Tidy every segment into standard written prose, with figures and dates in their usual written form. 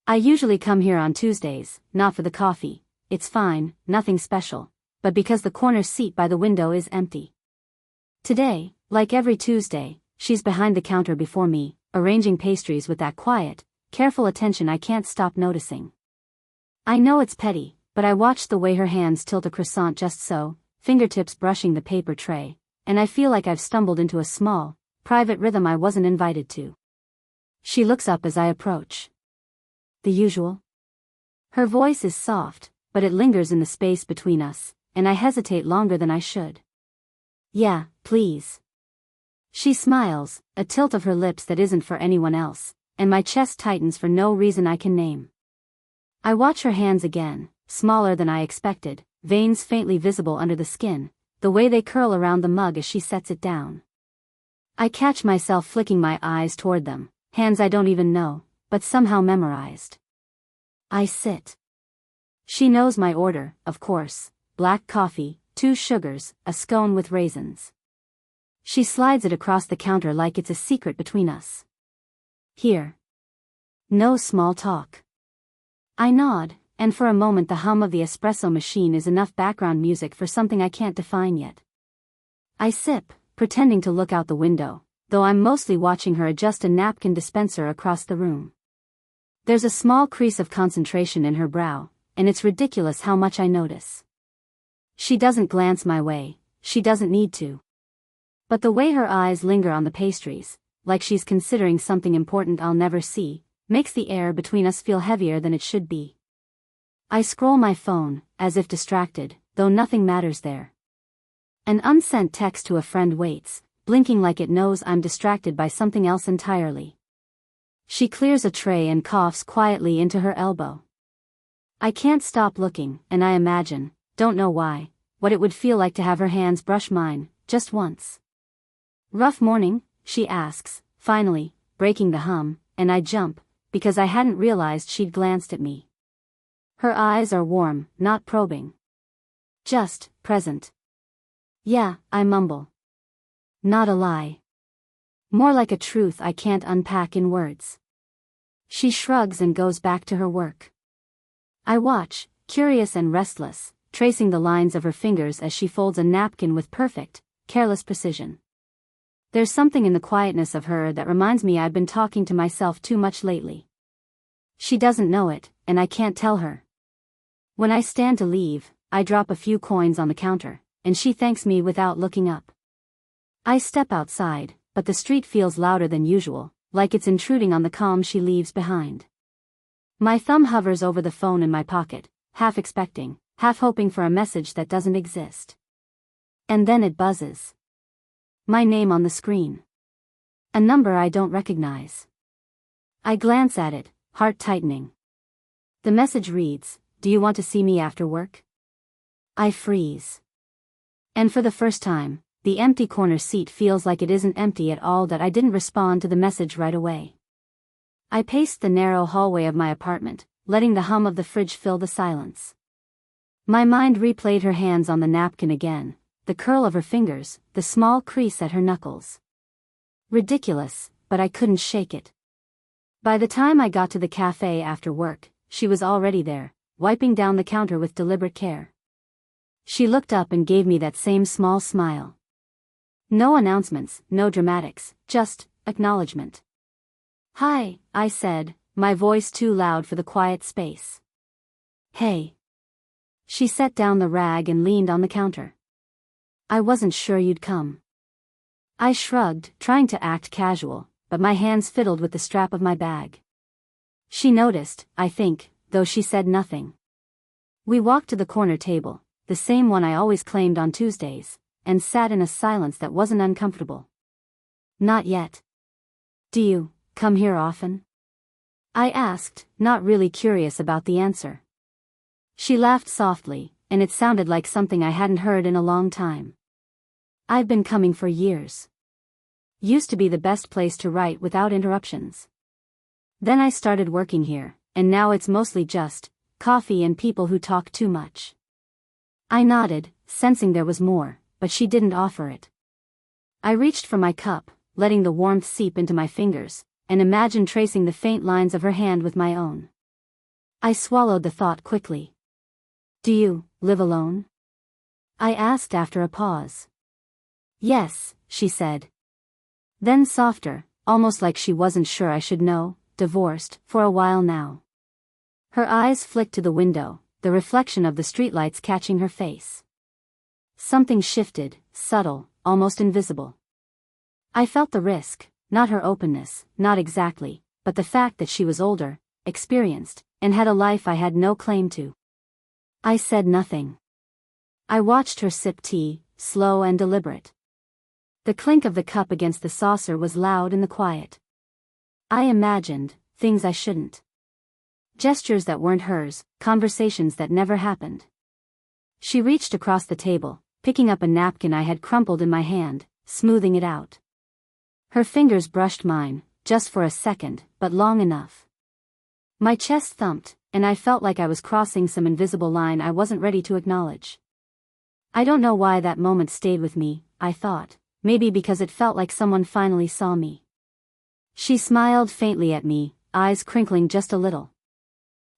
I usually come here on Tuesdays, not for the coffee, it's fine, nothing special, but because the corner seat by the window is empty. Today, like every Tuesday, she's behind the counter before me, arranging pastries with that quiet, careful attention I can't stop noticing. I know it's petty, but I watch the way her hands tilt a croissant just so, fingertips brushing the paper tray, and I feel like I've stumbled into a small, private rhythm I wasn't invited to. She looks up as I approach. The usual? Her voice is soft, but it lingers in the space between us, and I hesitate longer than I should. Yeah, please. She smiles, a tilt of her lips that isn't for anyone else, and my chest tightens for no reason I can name. I watch her hands again, smaller than I expected, veins faintly visible under the skin, the way they curl around the mug as she sets it down. I catch myself flicking my eyes toward them, hands I don't even know, but somehow memorized. I sit. She knows my order, of course, black coffee, 2 sugars, a scone with raisins. She slides it across the counter like it's a secret between us. Here. No small talk. I nod, and for a moment the hum of the espresso machine is enough background music for something I can't define yet. I sip, pretending to look out the window, though I'm mostly watching her adjust a napkin dispenser across the room. There's a small crease of concentration in her brow, and it's ridiculous how much I notice. She doesn't glance my way, she doesn't need to. But the way her eyes linger on the pastries, like she's considering something important I'll never see, makes the air between us feel heavier than it should be. I scroll my phone, as if distracted, though nothing matters there. An unsent text to a friend waits, blinking like it knows I'm distracted by something else entirely. She clears a tray and coughs quietly into her elbow. I can't stop looking, and I imagine, don't know why, what it would feel like to have her hands brush mine, just once. Rough morning? She asks, finally, breaking the hum, and I jump, because I hadn't realized she'd glanced at me. Her eyes are warm, not probing. Just, present. Yeah, I mumble. Not a lie. More like a truth I can't unpack in words. She shrugs and goes back to her work. I watch, curious and restless, tracing the lines of her fingers as she folds a napkin with perfect, careless precision. There's something in the quietness of her that reminds me I've been talking to myself too much lately. She doesn't know it, and I can't tell her. When I stand to leave, I drop a few coins on the counter, and she thanks me without looking up. I step outside, but the street feels louder than usual, like it's intruding on the calm she leaves behind. My thumb hovers over the phone in my pocket, half expecting, half hoping for a message that doesn't exist. And then it buzzes. My name on the screen. A number I don't recognize. I glance at it, heart tightening. The message reads, "Do you want to see me after work?" I freeze. And for the first time, the empty corner seat feels like it isn't empty at all, that I didn't respond to the message right away. I paced the narrow hallway of my apartment, letting the hum of the fridge fill the silence. My mind replayed her hands on the napkin again, the curl of her fingers, the small crease at her knuckles. Ridiculous, but I couldn't shake it. By the time I got to the cafe after work, she was already there, wiping down the counter with deliberate care. She looked up and gave me that same small smile. No announcements, no dramatics, just acknowledgement. "Hi," I said, my voice too loud for the quiet space. "Hey." She set down the rag and leaned on the counter. "I wasn't sure you'd come." I shrugged, trying to act casual, but my hands fiddled with the strap of my bag. She noticed, I think, though she said nothing. We walked to the corner table, the same one I always claimed on Tuesdays, and sat in a silence that wasn't uncomfortable. "Not yet. Do you come here often?" I asked, not really curious about the answer. She laughed softly, and it sounded like something I hadn't heard in a long time. "I've been coming for years. Used to be the best place to write without interruptions. Then I started working here, and now it's mostly just coffee and people who talk too much." I nodded, sensing there was more, but she didn't offer it. I reached for my cup, letting the warmth seep into my fingers, and imagined tracing the faint lines of her hand with my own. I swallowed the thought quickly. Do you live alone? I asked after a pause. Yes, she said. Then softer, almost like she wasn't sure I should know, divorced, for a while now. Her eyes flicked to the window, the reflection of the streetlights catching her face. Something shifted, subtle, almost invisible. I felt the risk, not her openness, not exactly, but the fact that she was older, experienced, and had a life I had no claim to. I said nothing. I watched her sip tea, slow and deliberate. The clink of the cup against the saucer was loud in the quiet. I imagined things I shouldn't. Gestures that weren't hers, conversations that never happened. She reached across the table, picking up a napkin I had crumpled in my hand, smoothing it out. Her fingers brushed mine, just for a second, but long enough. My chest thumped, and I felt like I was crossing some invisible line I wasn't ready to acknowledge. I don't know why that moment stayed with me, I thought, maybe because it felt like someone finally saw me. She smiled faintly at me, eyes crinkling just a little.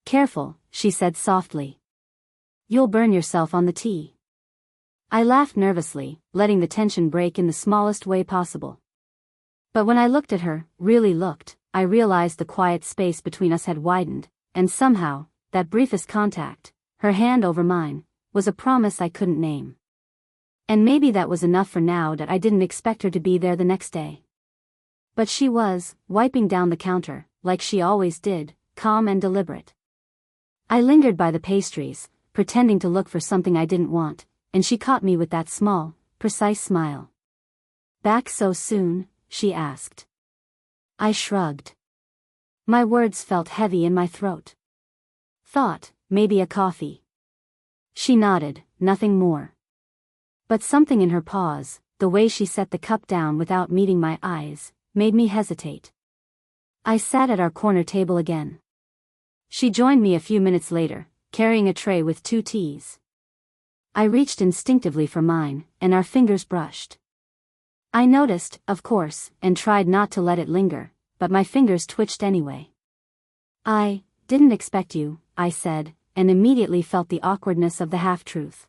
Careful, she said softly. You'll burn yourself on the tea. I laughed nervously, letting the tension break in the smallest way possible. But when I looked at her, really looked, I realized the quiet space between us had widened, and somehow, that briefest contact, her hand over mine, was a promise I couldn't name. And maybe that was enough for now that I didn't expect her to be there the next day. But she was, wiping down the counter, like she always did, calm and deliberate. I lingered by the pastries, pretending to look for something I didn't want, and she caught me with that small, precise smile. Back so soon? She asked. I shrugged. My words felt heavy in my throat. Thought, maybe a coffee. She nodded, nothing more. But something in her pause, the way she set the cup down without meeting my eyes, made me hesitate. I sat at our corner table again. She joined me a few minutes later, carrying a tray with 2 teas. I reached instinctively for mine, and our fingers brushed. I noticed, of course, and tried not to let it linger, but my fingers twitched anyway. I didn't expect you, I said, and immediately felt the awkwardness of the half-truth.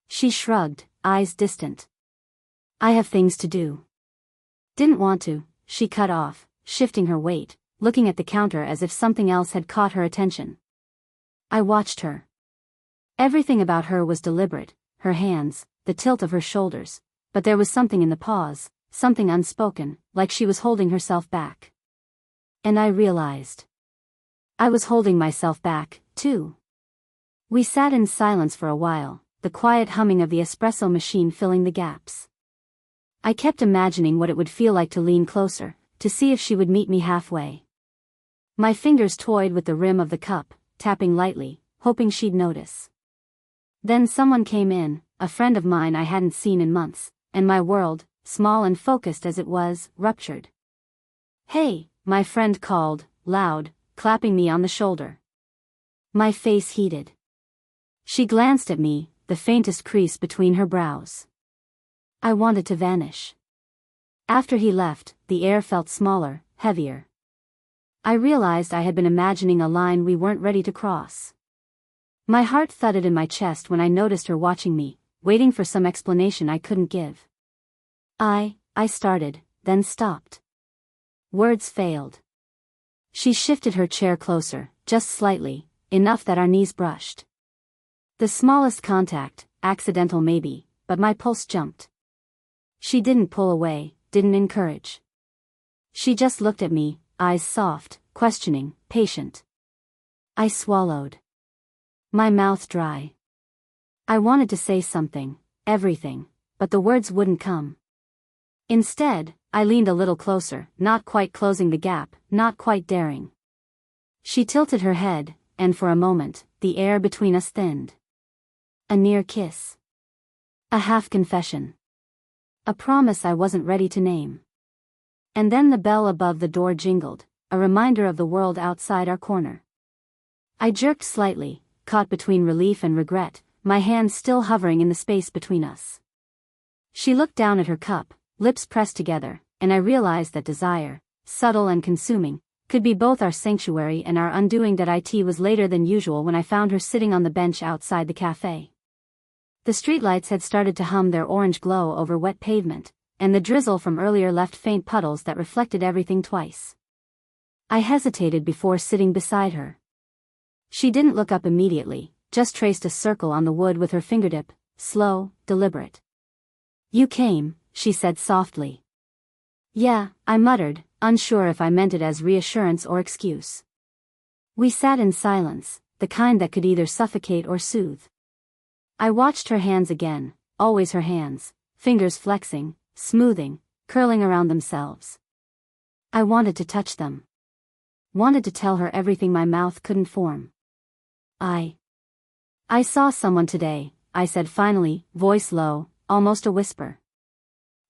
She shrugged, eyes distant. I have things to do. Didn't want to, she cut off, shifting her weight, looking at the counter as if something else had caught her attention. I watched her. Everything about her was deliberate, her hands, the tilt of her shoulders, but there was something in the pause, something unspoken, like she was holding herself back. And I realized. I was holding myself back, too. We sat in silence for a while, the quiet humming of the espresso machine filling the gaps. I kept imagining what it would feel like to lean closer, to see if she would meet me halfway. My fingers toyed with the rim of the cup, tapping lightly, hoping she'd notice. Then someone came in, a friend of mine I hadn't seen in months, and my world, small and focused as it was, ruptured. Hey, my friend called, loud, clapping me on the shoulder. My face heated. She glanced at me, the faintest crease between her brows. I wanted to vanish. After he left, the air felt smaller, heavier. I realized I had been imagining a line we weren't ready to cross. My heart thudded in my chest when I noticed her watching me, waiting for some explanation I couldn't give. I started, then stopped. Words failed. She shifted her chair closer, just slightly, enough that our knees brushed. The smallest contact, accidental maybe, but my pulse jumped. She didn't pull away, didn't encourage. She just looked at me, eyes soft, questioning, patient. I swallowed. My mouth dry. I wanted to say something, everything, but the words wouldn't come. Instead, I leaned a little closer, not quite closing the gap, not quite daring. She tilted her head, and for a moment, the air between us thinned. A near kiss. A half confession. A promise I wasn't ready to name. And then the bell above the door jingled, a reminder of the world outside our corner. I jerked slightly, caught between relief and regret, my hands still hovering in the space between us. She looked down at her cup, lips pressed together, and I realized that desire, subtle and consuming, Could be both our sanctuary and our undoing. It was later than usual when I found her sitting on the bench outside the cafe. The streetlights had started to hum their orange glow over wet pavement, and the drizzle from earlier left faint puddles that reflected everything twice. I hesitated before sitting beside her. She didn't look up immediately, just traced a circle on the wood with her fingertip, slow, deliberate. "You came," she said softly. "Yeah," I muttered, unsure if I meant it as reassurance or excuse. We sat in silence, the kind that could either suffocate or soothe. I watched her hands again, always her hands, fingers flexing, smoothing, curling around themselves. I wanted to touch them. Wanted to tell her everything my mouth couldn't form. I saw someone today," I said finally, voice low, almost a whisper.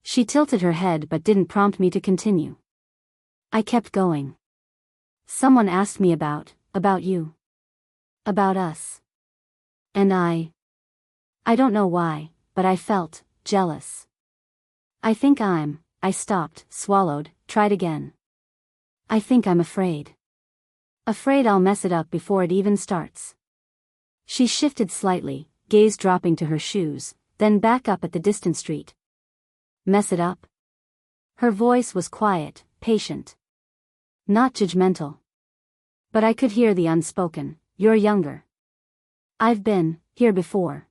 She tilted her head but didn't prompt me to continue. I kept going. "Someone asked me about you. About us. And I don't know why, but I felt jealous. I think I stopped, swallowed, tried again. I think I'm afraid. Afraid I'll mess it up before it even starts." She shifted slightly, gaze dropping to her shoes, then back up at the distant street. "Mess it up?" Her voice was quiet, patient. Not judgmental. But I could hear the unspoken, "You're younger. I've been here before.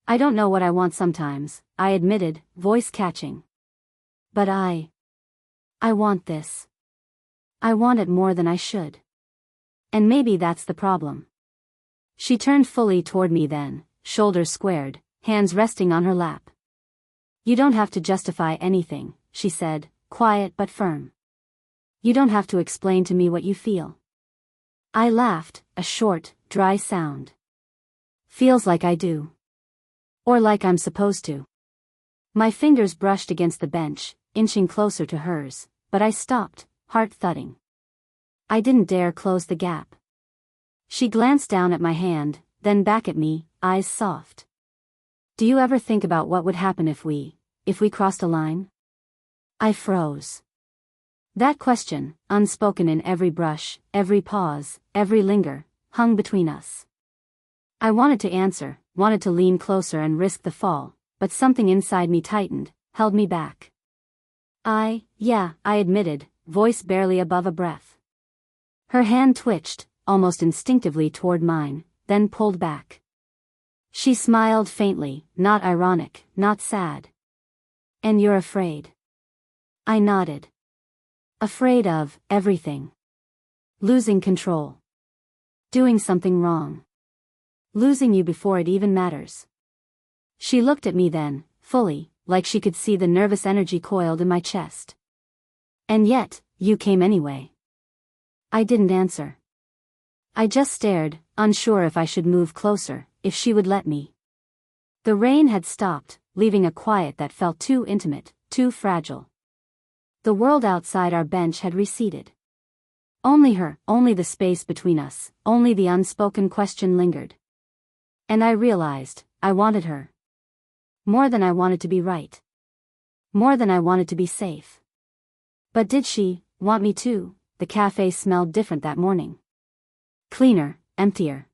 I don't know what I want sometimes," I admitted, voice catching. "But I want this. I want it more than I should. And maybe that's the problem." She turned fully toward me then, shoulders squared, hands resting on her lap. "You don't have to justify anything," she said, quiet but firm. "You don't have to explain to me what you feel." I laughed, a short, dry sound. "Feels like I do. Or like I'm supposed to." My fingers brushed against the bench, inching closer to hers, but I stopped, heart thudding. I didn't dare close the gap. She glanced down at my hand, then back at me, eyes soft. "Do you ever think about what would happen if we crossed a line?" I froze. That question, unspoken in every brush, every pause, every linger, hung between us. I wanted to answer, wanted to lean closer and risk the fall, but something inside me tightened, held me back. Yeah, I admitted, voice barely above a breath. Her hand twitched, almost instinctively toward mine, then pulled back. She smiled faintly, not ironic, not sad. "And you're afraid?" I nodded. "Afraid of everything. Losing control. Doing something wrong. Losing you before it even matters." She looked at me then, fully, like she could see the nervous energy coiled in my chest. "And yet, you came anyway." I didn't answer. I just stared, unsure if I should move closer, if she would let me. The rain had stopped, leaving a quiet that felt too intimate, too fragile. The world outside our bench had receded. Only her, only the space between us, only the unspoken question lingered. And I realized, I wanted her. More than I wanted to be right. More than I wanted to be safe. But did she want me too? The cafe smelled different that morning. Cleaner, emptier.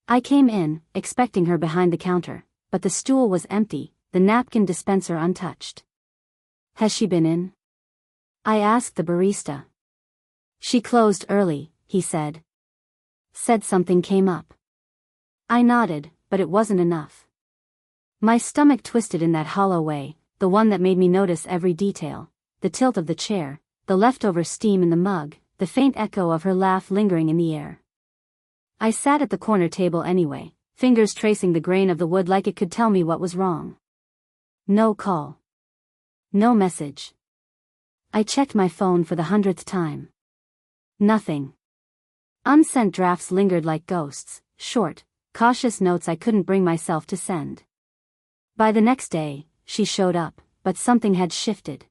I came in, expecting her behind the counter, but the stool was empty, the napkin dispenser untouched. "Has she been in?" I asked the barista. "She closed early," he said. Said something came up. I nodded, but it wasn't enough. My stomach twisted in that hollow way, the one that made me notice every detail, the tilt of the chair, the leftover steam in the mug, the faint echo of her laugh lingering in the air. I sat at the corner table anyway, fingers tracing the grain of the wood like it could tell me what was wrong. No call. No message. I checked my phone for the 100th time. Nothing. Unsent drafts lingered like ghosts, short, cautious notes I couldn't bring myself to send. By the next day, she showed up, but something had shifted.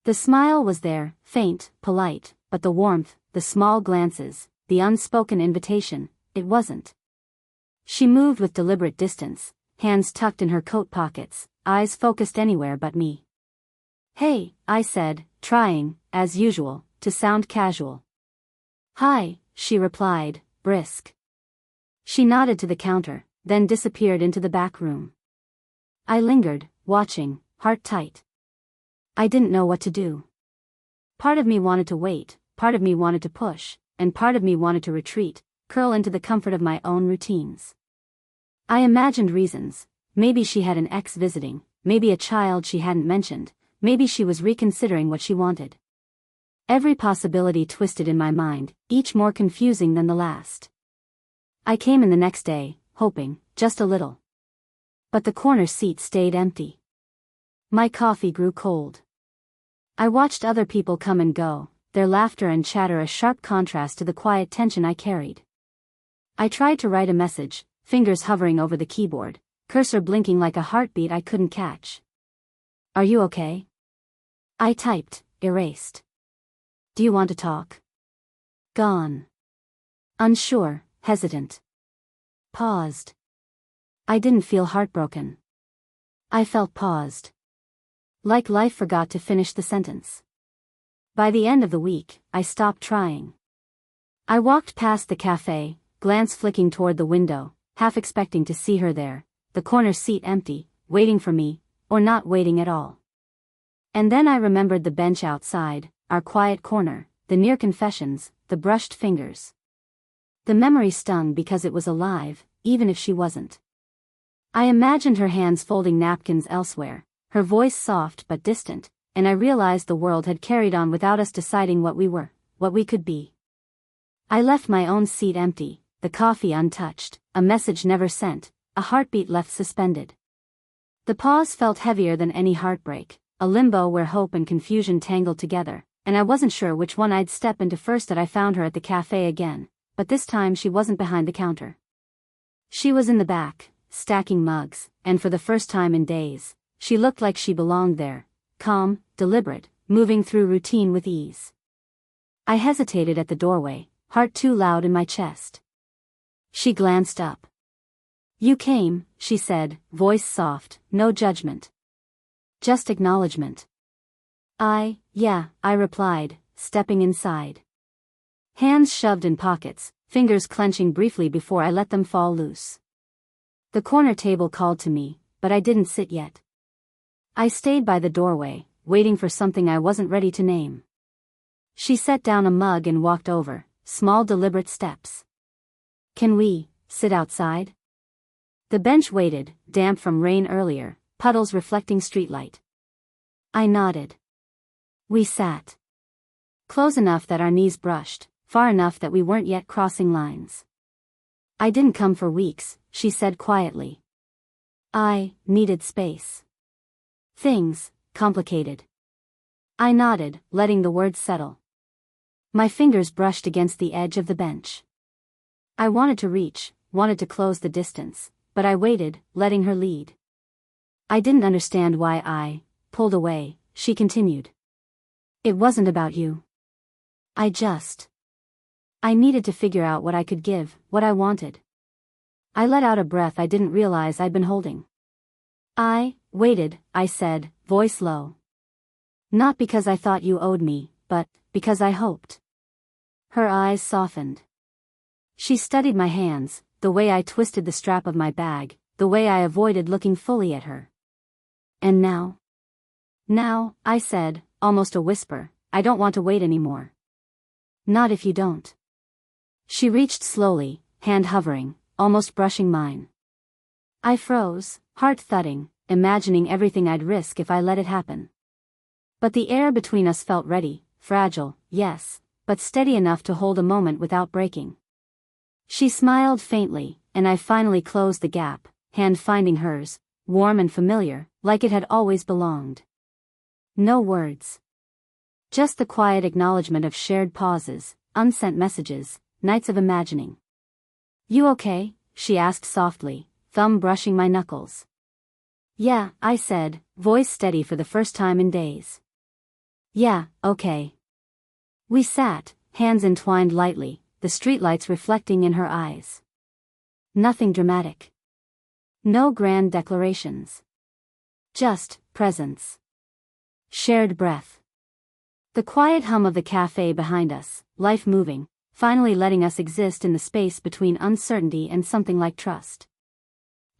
The smile was there, faint, polite, but the warmth, the small glances, the unspoken invitation, it wasn't. She moved with deliberate distance, hands tucked in her coat pockets, eyes focused anywhere but me. "Hey," I said, trying, as usual, to sound casual. "Hi," she replied, brisk. She nodded to the counter, then disappeared into the back room. I lingered, watching, heart tight. I didn't know what to do. Part of me wanted to wait, part of me wanted to push, and part of me wanted to retreat, curl into the comfort of my own routines. I imagined reasons. Maybe she had an ex visiting, maybe a child she hadn't mentioned, maybe she was reconsidering what she wanted. Every possibility twisted in my mind, each more confusing than the last. I came in the next day, hoping, just a little. But the corner seat stayed empty. My coffee grew cold. I watched other people come and go, their laughter and chatter a sharp contrast to the quiet tension I carried. I tried to write a message, fingers hovering over the keyboard, cursor blinking like a heartbeat I couldn't catch. "Are you okay?" I typed, erased. "Do you want to talk?" Gone. Unsure, hesitant. Paused. I didn't feel heartbroken. I felt paused. Like life forgot to finish the sentence. By the end of the week, I stopped trying. I walked past the cafe, glance flicking toward the window, half expecting to see her there, the corner seat empty, waiting for me, or not waiting at all. And then I remembered the bench outside, our quiet corner, the near confessions, the brushed fingers. The memory stung because it was alive, even if she wasn't. I imagined her hands folding napkins elsewhere, her voice soft but distant, and I realized the world had carried on without us deciding what we were, what we could be. I left my own seat empty, the coffee untouched, a message never sent, a heartbeat left suspended. The pause felt heavier than any heartbreak, a limbo where hope and confusion tangled together, and I wasn't sure which one I'd step into first. That I found her at the cafe again, but this time she wasn't behind the counter. She was in the back, stacking mugs, and for the first time in days, she looked like she belonged there, calm, deliberate, moving through routine with ease. I hesitated at the doorway, heart too loud in my chest. She glanced up. "You came," she said, voice soft, no judgment. Just acknowledgement. Yeah, I replied, stepping inside. Hands shoved in pockets, fingers clenching briefly before I let them fall loose. The corner table called to me, but I didn't sit yet. I stayed by the doorway, waiting for something I wasn't ready to name. She set down a mug and walked over, small deliberate steps. "Can we sit outside?" The bench waited, damp from rain earlier, puddles reflecting streetlight. I nodded. We sat. Close enough that our knees brushed, far enough that we weren't yet crossing lines. "I didn't come for weeks," she said quietly. "I needed space. Things complicated." I nodded, letting the words settle. My fingers brushed against the edge of the bench. I wanted to reach, wanted to close the distance, but I waited, letting her lead. "I didn't understand why I pulled away," she continued. "It wasn't about you. I needed to figure out what I could give, what I wanted." I let out a breath I didn't realize I'd been holding. "I waited," I said, voice low. "Not because I thought you owed me, but because I hoped." Her eyes softened. She studied my hands, the way I twisted the strap of my bag, the way I avoided looking fully at her. "And now?" "Now," I said, almost a whisper, "I don't want to wait anymore." "Not if you don't." She reached slowly, hand hovering, almost brushing mine. I froze, heart thudding, imagining everything I'd risk if I let it happen. But the air between us felt ready, fragile, yes, but steady enough to hold a moment without breaking. She smiled faintly, and I finally closed the gap, hand finding hers, warm and familiar, like it had always belonged. No words. Just the quiet acknowledgement of shared pauses, unsent messages, nights of imagining. "You okay?" she asked softly, thumb brushing my knuckles. "Yeah," I said, voice steady for the first time in days. "Yeah, okay." We sat, hands entwined lightly, the streetlights reflecting in her eyes. Nothing dramatic. No grand declarations. Just presence. Shared breath. The quiet hum of the cafe behind us, life moving, finally letting us exist in the space between uncertainty and something like trust.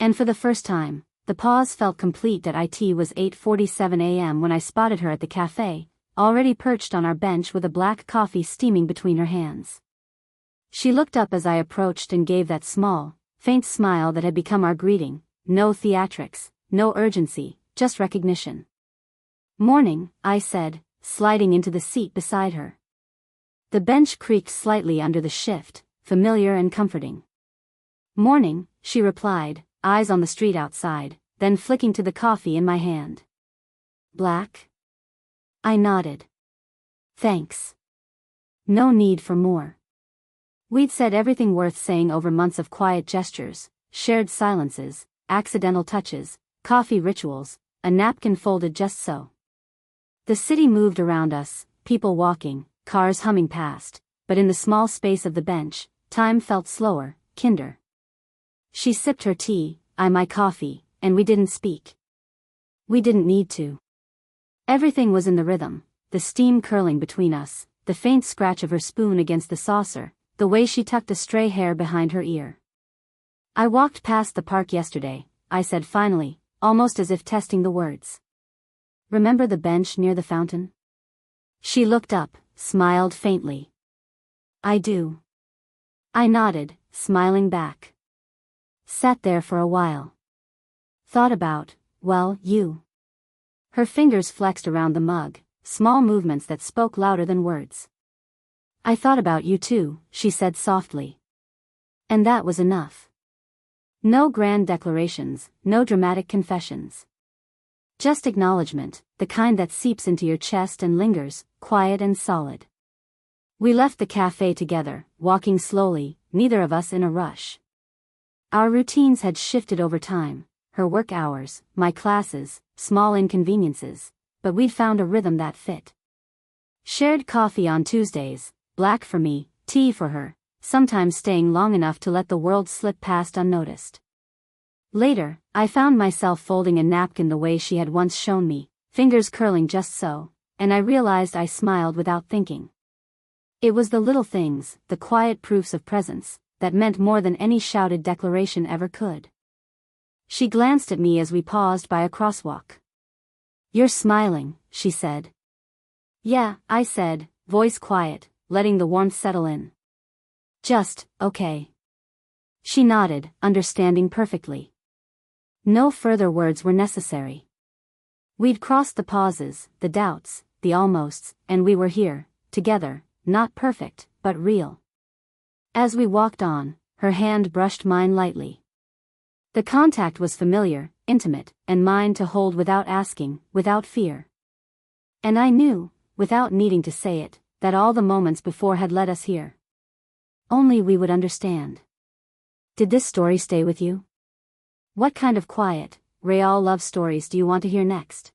And for the first time, the pause felt complete. It was 8:47 a.m. when I spotted her at the cafe, already perched on our bench with a black coffee steaming between her hands. She looked up as I approached and gave that small, faint smile that had become our greeting. No theatrics, no urgency, just recognition. "Morning," I said, sliding into the seat beside her. The bench creaked slightly under the shift, familiar and comforting. "Morning," she replied, eyes on the street outside, then flicking to the coffee in my hand. "Black?" I nodded. "Thanks. No need for more." We'd said everything worth saying over months of quiet gestures, shared silences, accidental touches, coffee rituals, a napkin folded just so. The city moved around us, people walking, cars humming past, but in the small space of the bench, time felt slower, kinder. She sipped her tea, I my coffee, and we didn't speak. We didn't need to. Everything was in the rhythm, the steam curling between us, the faint scratch of her spoon against the saucer, the way she tucked a stray hair behind her ear. "I walked past the park yesterday," I said finally, almost as if testing the words. "Remember the bench near the fountain?" She looked up, smiled faintly. "I do." I nodded, smiling back. Sat there for a while. Thought about, well, you. Her fingers flexed around the mug, small movements that spoke louder than words. "I thought about you too," she said softly. And that was enough. No grand declarations, no dramatic confessions. Just acknowledgement, the kind that seeps into your chest and lingers, quiet and solid. We left the cafe together, walking slowly, neither of us in a rush. Our routines had shifted over time, her work hours, my classes, small inconveniences, but we'd found a rhythm that fit. Shared coffee on Tuesdays, black for me, tea for her, sometimes staying long enough to let the world slip past unnoticed. Later, I found myself folding a napkin the way she had once shown me, fingers curling just so, and I realized I smiled without thinking. It was the little things, the quiet proofs of presence, that meant more than any shouted declaration ever could. She glanced at me as we paused by a crosswalk. "You're smiling," she said. "Yeah," I said, voice quiet, letting the warmth settle in. "Just, okay." She nodded, understanding perfectly. No further words were necessary. We'd crossed the pauses, the doubts, the almosts, and we were here, together, not perfect, but real. As we walked on, her hand brushed mine lightly. The contact was familiar, intimate, and mine to hold without asking, without fear. And I knew, without needing to say it, that all the moments before had led us here. Only we would understand. Did this story stay with you? What kind of quiet, real love stories do you want to hear next?